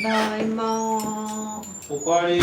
だいま。おかえり。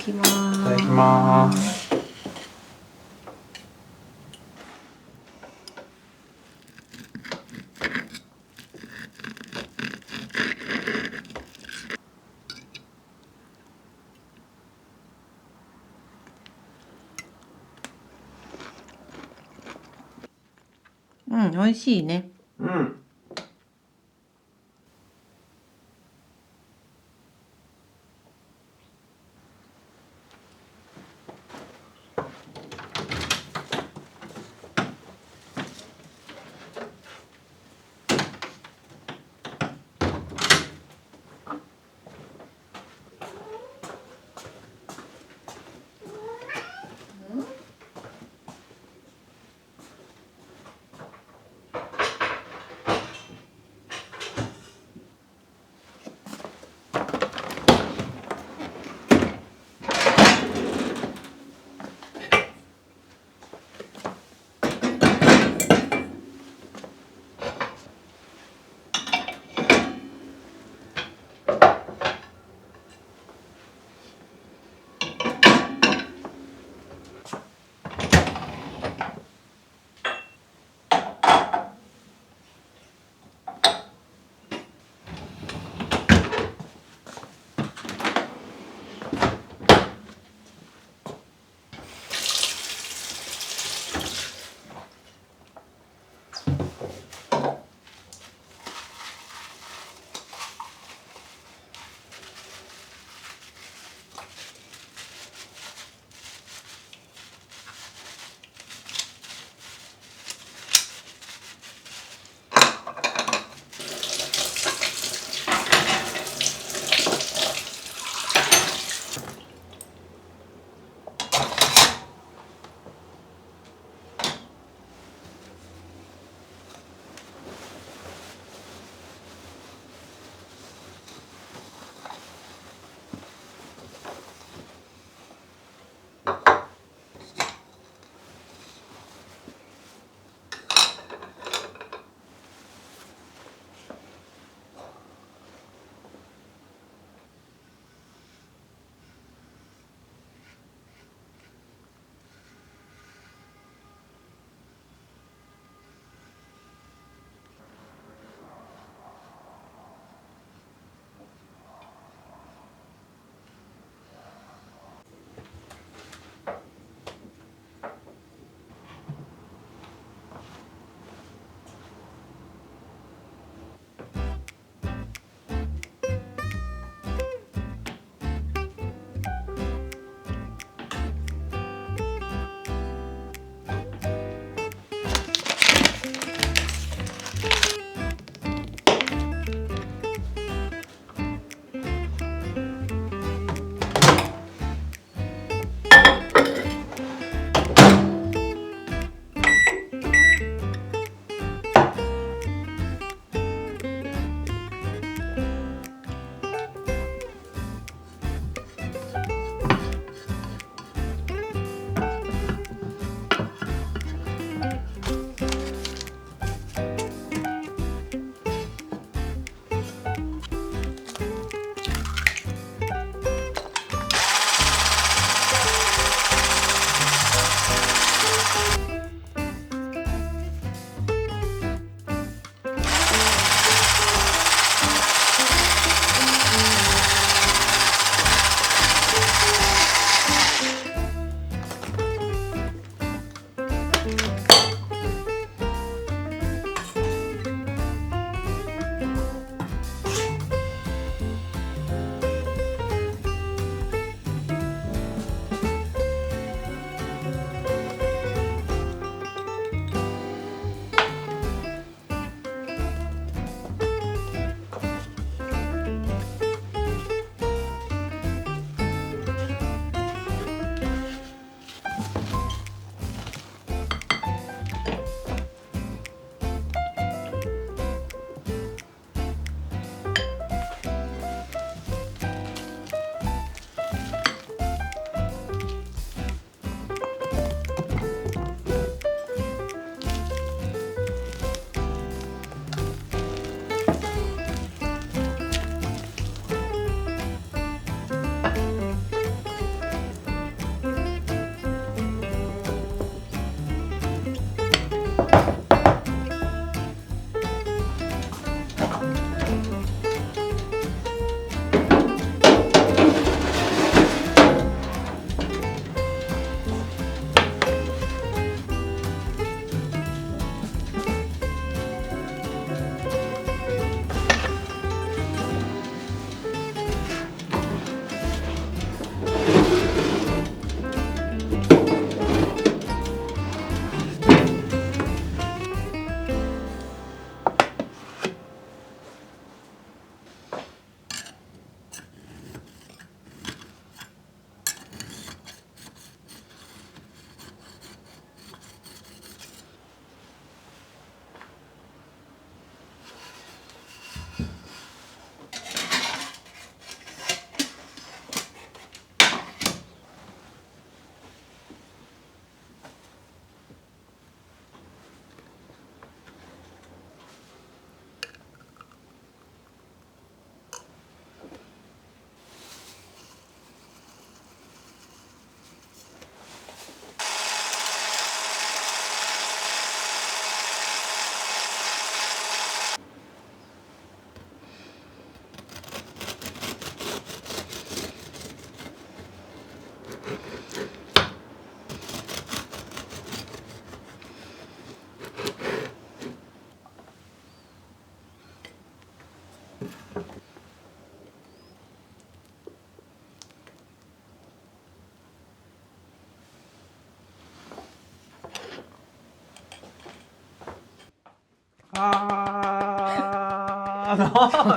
きます。いただきます。うん、美味しいね。うん。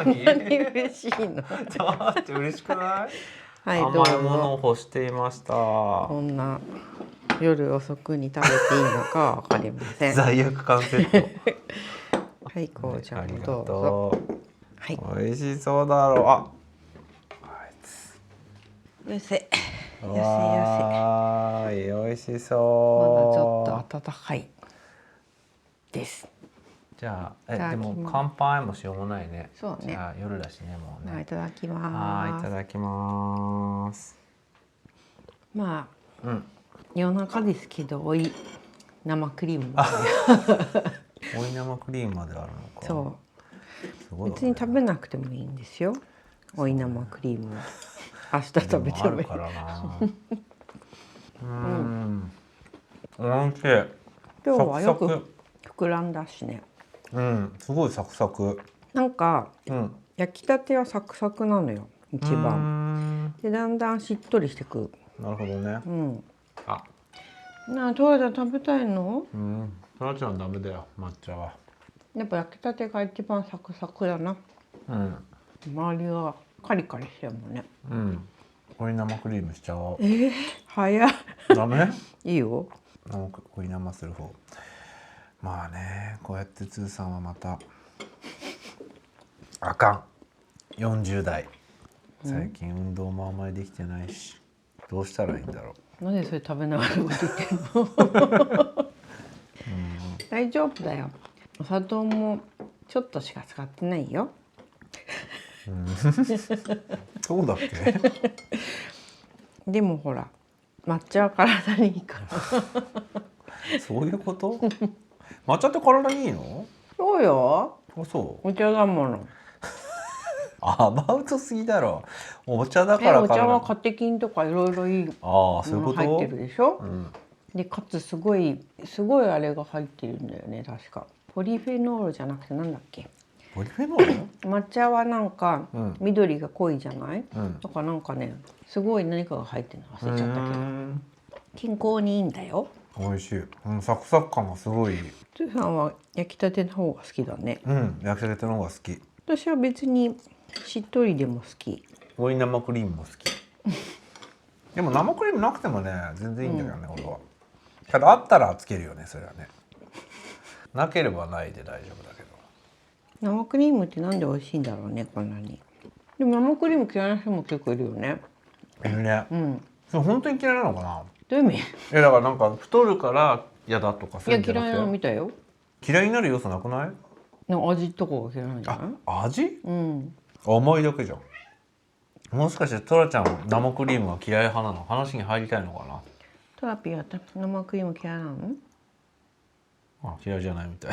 何何嬉しいの。だって嬉しくない？はい、どう甘いものぞ。を欲していました。こんな夜遅くに食べていいのかわかりません。罪悪感セット。はい、こうちゃんもありがどうぞ。とはい、う。美味しそうだろう。あいつ。よせ。わーい、美味しまそう。だちょっと温かいです。じゃあ、いただできますも乾杯もしようもないね。そうね。じゃあ夜だしね、もうはい、いね。ただきはい、ます。いただきます。まあ、うん。夜中ですけど、生クリーム。追い生クリームまであるのか。そう。すごいわね。別に食べなくてもいいんですよ。追い生クリームは。明日食べてもいい。でもあるからな。美味しい。今日はよくサクサク。膨らんだしね。うん、すごいサクサク。なんか、うん。焼きたてはサクサクなのよ。一番。で、だんだんしっとりしてく。なるほどね。うん。あ、なあ、トラちゃん食べたいの？うん。そらちゃんダメだよ、抹茶は。やっぱ焼きたてが一番サクサクだな。うん。周りはカリカリしてるもんね。うん。追い生クリームしちゃおう。早い。ダメ？いいよ。追い生する方。まあね、こうやって通さんはまたあかん。40代。最近運動もあんまりできてないし、どうしたらいいんだろう。なんでそれ食べながら言ってんの？大丈夫だよ。お砂糖もちょっとしか使ってないよ。そうだっけ？でもほら、抹茶は体にいいから。そういうこと？抹茶って体にいいの？そうよ。あ、そう。お茶だもの。アバウトすぎだろ。お茶だからお茶は体。カテキンとかいろいろいいああ、そういうこと。もの入ってるでしょ。うん。でかつすごいあれが入ってるんだよね、確か。ポリフェノールじゃなくてなんだっけ。ポリフェノール？抹茶はなんかうん緑が濃いじゃない。うん。だからなんかね、すごい何かが入ってるの忘れちゃったけど、ん。健康にいいんだよ。美味しい。うん、サクサク感がすごいいい。つーさんは焼きたての方が好きだね。うん、焼きたての方が好き。私は別にしっとりでも好き。追い生クリームも好き。でも生クリームなくてもね、全然いいんだけどね、俺は。ただあったらつけるよね、それはね。なければないで大丈夫だけど。生クリームってなんで美味しいんだろうね、こんなに。でも生クリーム嫌いな人も結構いるよね。いるね。うん。それ本当に嫌いなのかな。どういう意味？だからなんか太るから嫌だとかいそういうんじゃなや嫌いなのくて。見たよ。嫌いになる要素なくない？なんか味とかが嫌いなんじゃない？味？うん。甘いだけじゃん。もしかしてトラちゃん生クリームが嫌い派なの？話に入りたいのかな。トラピーは生クリーム嫌いなの？あ、嫌いじゃないみたい。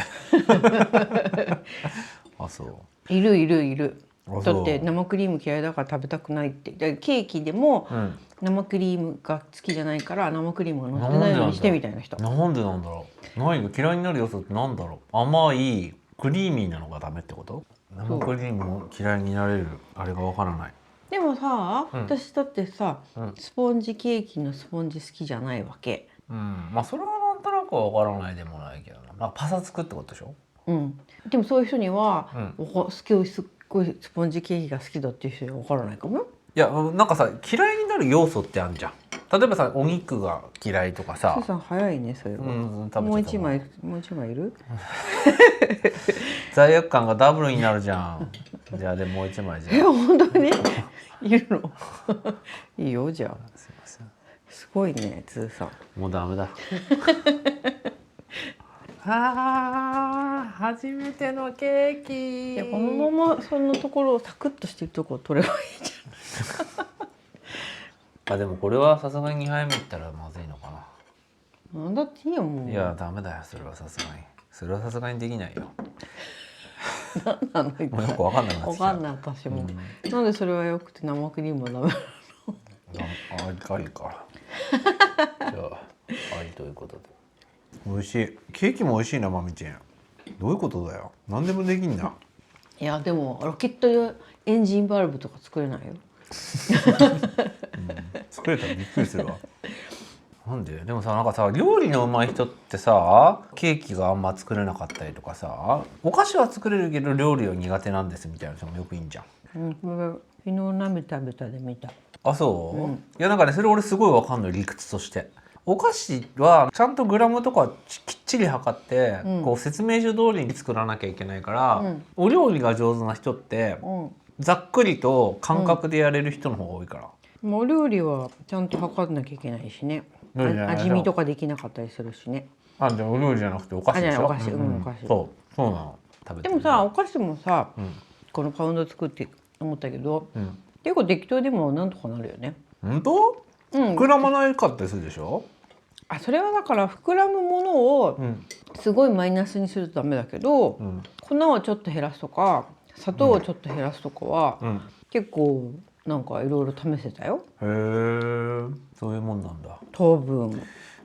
あ、そう。いる。あ、そう。だって生クリーム嫌いだから食べたくないって。でケーキでも生クリームが好きじゃないから生クリームが乗ってないようにしてみたいな人。なんでなんだろう。何が嫌いになる要素ってなんだろう。甘いクリーミーなのがダメってこと？生クリームを嫌いになれるあれがわからない。でもさ、私だってさ、うんスポンジケーキのスポンジ好きじゃないわけ。まあそれはなんとなくわからないでもないけどな。まあパサつくってことでしょ。でもそういう人には、すっごいスポンジケーキが好きだっていう人にはわからないかもよ。いやなんかさ嫌いになる要素ってあるじゃん。例えばさお肉が嫌いとかさ。スーさん早いねそれは。もう一枚いる？罪悪感がダブルになるじゃん。じゃあでもう一枚じゃん。本当にいるの？いいよじゃあ。すいません。すごいねつーさん。もうダメだ。あ初めてのケーキ。いやこのままそのところをサクッとしてるところ取ればいいじゃん。あでもこれはさすがに2杯目いったらまずいのかな。なんだっていいよもう。な。いやダメだよそれはさすがに。それはさすがにできないよ。なんなのもうよくわかんなくなってきた。わかんない私も。なんでそれはよくて生クリームはダメなの？ありか。じゃあありということで。美味しい。ケーキも美味しいなまみちん。どういうことだよ。何でもできんな。いやでもロケット用エンジンバルブとか作れないよ。作れたらびっくりするわ。なんででもさなんかさ料理のうまい人ってさケーキがあんま作れなかったりとかさお菓子は作れるけど料理は苦手なんですみたいな人もよくいいんじゃん。昨日鍋食べたで見た。あそう、いやなんかねそれ俺すごいわかんない理屈として。お菓子はちゃんとグラムとかきっちり測って、こう説明書通りに作らなきゃいけないから、お料理が上手な人って、ざっくりと感覚でやれる人の方が多いから。お料理はちゃんと測んなきゃいけないしね。味見とかできなかったりするしね。あじゃあお料理じゃなくてお菓子でしょ。お菓子、お菓子。そうなの。食べてでもさお菓子もさ、このパウンド作って思ったけど、結構適当でもなんとかなるよね。本当？膨らまないかったりするでしょ。あそれはだから膨らむものをすごいマイナスにするとダメだけど、粉をちょっと減らすとか砂糖をちょっと減らすとかは、結構なんかいろいろ試せたよ。へえそういうもんなんだ。糖分。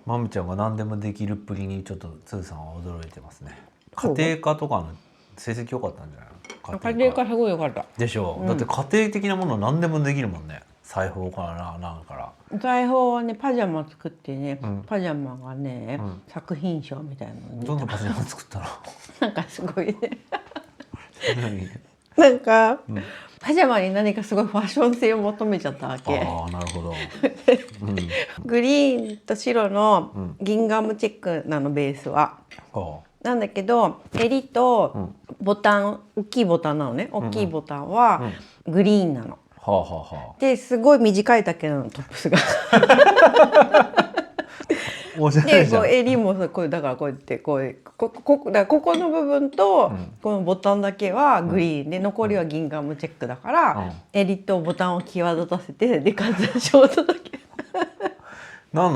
まみちゃんが何でもできるっぷりにちょっとつーさんは驚いてますね。家庭科とかの成績良かったんじゃないの？家庭科すごい良かった。でしょう、だって家庭的なもの何でもできるもんね。裁縫からなんから。裁縫はねパジャマ作ってね、パジャマがね、作品賞みたいなのに。どんなパジャマ作ったの？なんかすごいねなんか、パジャマに何かすごいファッション性を求めちゃったわけ。ああなるほど、グリーンと白のギンガムチェックなのベースは。なんだけど襟とボタン、大きいボタンなのね。大きいボタンはグリーンなの。ですごい短いだけなのトップスが。でこう襟もこうだからこうやってここの部分とこのボタンだけはグリーンで残りはギンガムチェックだから、襟とボタンを際立たせてでかつショートだけ。何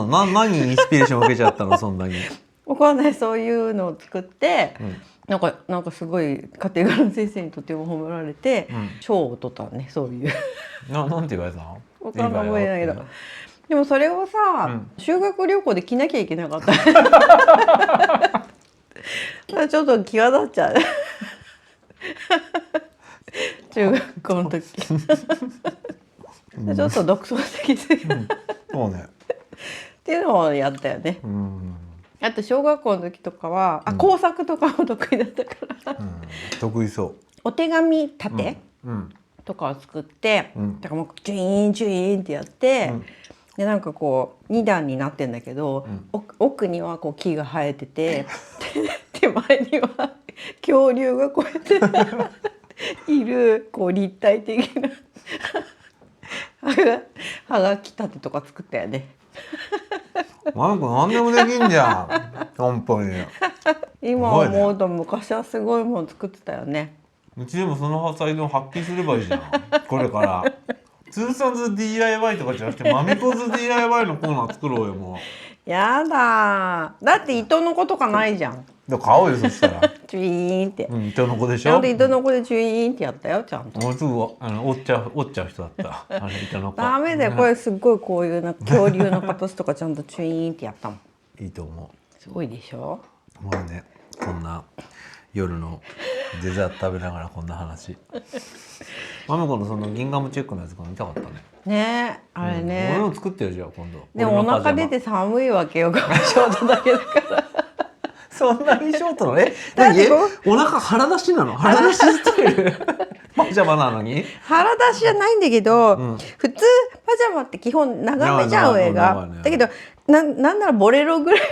にインスピレーション受けちゃったのそんなに。わかんないそういうのを作って、なんかすごい家庭科の先生にとても褒められて賞を取ったね。そういうなんて言われたの？わかんない覚えないけど。でもそれをさ、修学旅行で着なきゃいけなかった。ちょっと際立っちゃう。中学校の時。ちょっと独創的すぎる。そうね。っていうのをやったよね。あと小学校の時とかは工作とかも得意だったから。得意そう。お手紙立てとかを作って、だからもうジュイーンジュイーンってやって。でなんかこう2段になってんだけど、奥にはこう木が生えてて手前には恐竜がこうやっているこう立体的なはがき立てとか作ったよね。なんか何でもできんじゃん本当に。今思うと昔はすごいもの作ってたよね。うちでもその才能発揮すればいいじゃんこれから。通算ズ DIY とかじゃなくてマミコズ DIY のコーナー作ろうよもう。やだだって糸の子とかないじゃん。で買おうよそしたら。チュイーンって。うん、糸の子でしちゃょ。んと糸の子でチュイーンってやったよちゃんと。もうすぐ折っちゃう人だった。あれ糸の子。ダメだよこれすっごいこういうなんか恐竜の形とかちゃんとチュイーンってやったもん。いいと思すごいでしょ。う。もうね、こんな夜のデザート食べながらこんな話。マメコのそのギンガムチェックのやつが見たかったね。ねあれね。俺も作ってるじゃん今度。でもお腹出て寒いわけよ。ショートだけだから。そんなにショートのだってお腹腹出しなの？腹出しスタイル。パジャマなのに？腹出しじゃないんだけど、普通パジャマって基本長めじゃん上が。だけどなんならボレロぐらい。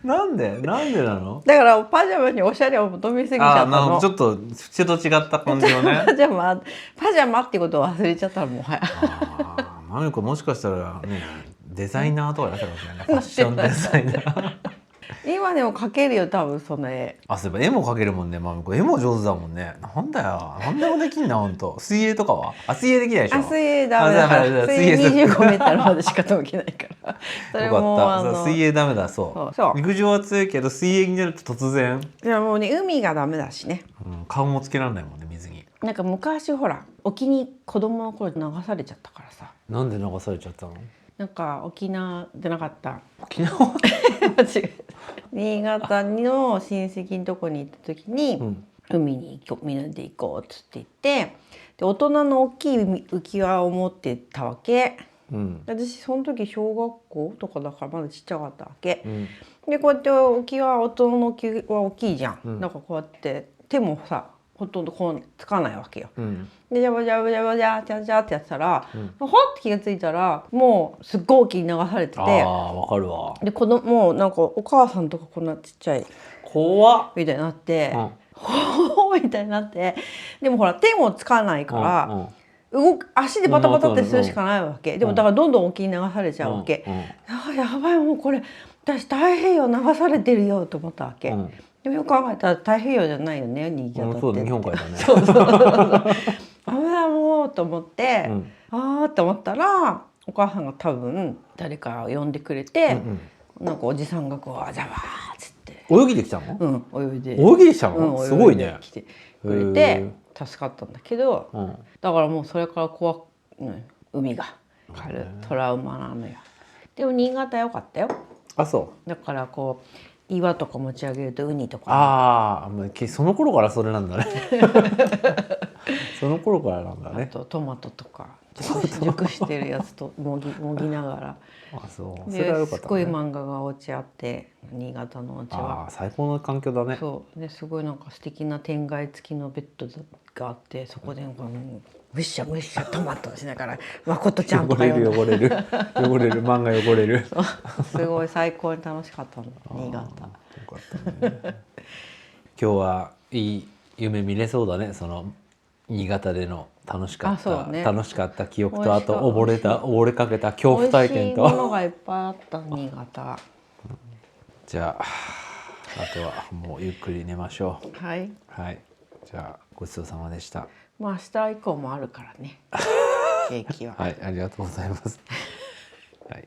なんでなの？だからパジャマにおしゃれを求めすぎちゃったの。ちょっと普通と違った感じのね。パジャマってことを忘れちゃったらもはや。マミコもしかしたらねデザイナーとかやったかもしれない。ファッションデザイナー。今でも描けるよ多分その絵。そういえば絵も描けるもんね。マミコ絵も上手だもんね。なんだよ。なんでもできんな本当。水泳とかは？水泳できないでしょ。水泳ダメだから。水泳25メートルまでしか飛べないから。それもよかった。水泳ダメだそう。そう。陸上は強いけど水泳になると突然。いやもうね海がダメだしね。顔もつけられないもんね水に。なんか昔ほら沖に子供の頃流されちゃったからさ。なんで流されちゃったの？なんか沖縄じゃなかった。沖縄？違う。新潟の親戚のとこに行った時に、海にみんなで行こうっつって言ってで大人の大きい浮き輪を持ってたわけ、私その時小学校とかだからまだちっちゃかったわけ、でこうやって浮き輪大人の浮き輪大きいじゃん、だからこうやって手もさほとんどこうつかないわけよ、でジャバジャバジャバジャジャジャってやってたら、ほって気がついたらもうすっごい大きい流されてて、わかるわ。で子供もなんかお母さんとかこんなちっちゃい怖っみたいになって、ほーみたいになって、でもほら手もつかないから、足でバタバタってするしかないわけ、でもだからどんどん沖に流されちゃうわけ、やばいもうこれ私太平洋流されてるよと思ったわけ、でもよく考えたら太平洋じゃないよね新潟って。そうだ日本海だね。そう危ないもうと思って、ああって思ったらお母さんが多分誰か呼んでくれて、なんかおじさんがこう「あざわ」っつって泳ぎできたの？泳いできたの？すごいね。来てくれて助かったんだけど、だからもうそれから海がトラウマなのよ。でも新潟良かったよ。そうだからこう岩とか持ち上げるとウニとか、その頃からそれなんだね。その頃からなんだね。あとトマトとか熟してるやつともぎながら。それは良かったね。すごい漫画がお家あって新潟のお家は最高の環境だね。そうですごいなんか素敵な天蓋付きのベッドがあって、そこでむしゃむしゃトマトしながら「まことちゃん」とか読んで汚れる漫画汚れる。すごい最高に楽しかったの新潟。よかったね。今日はいい夢見れそうだね。その新潟での楽しかった記憶と、あと溺れかけた恐怖体験と。美味しいものがいっぱいあった新潟。じゃああとはもうゆっくり寝ましょう。はい。じゃあごちそうさまでした。明日以降もあるからね。ケーキは。はい、ありがとうございます。はい。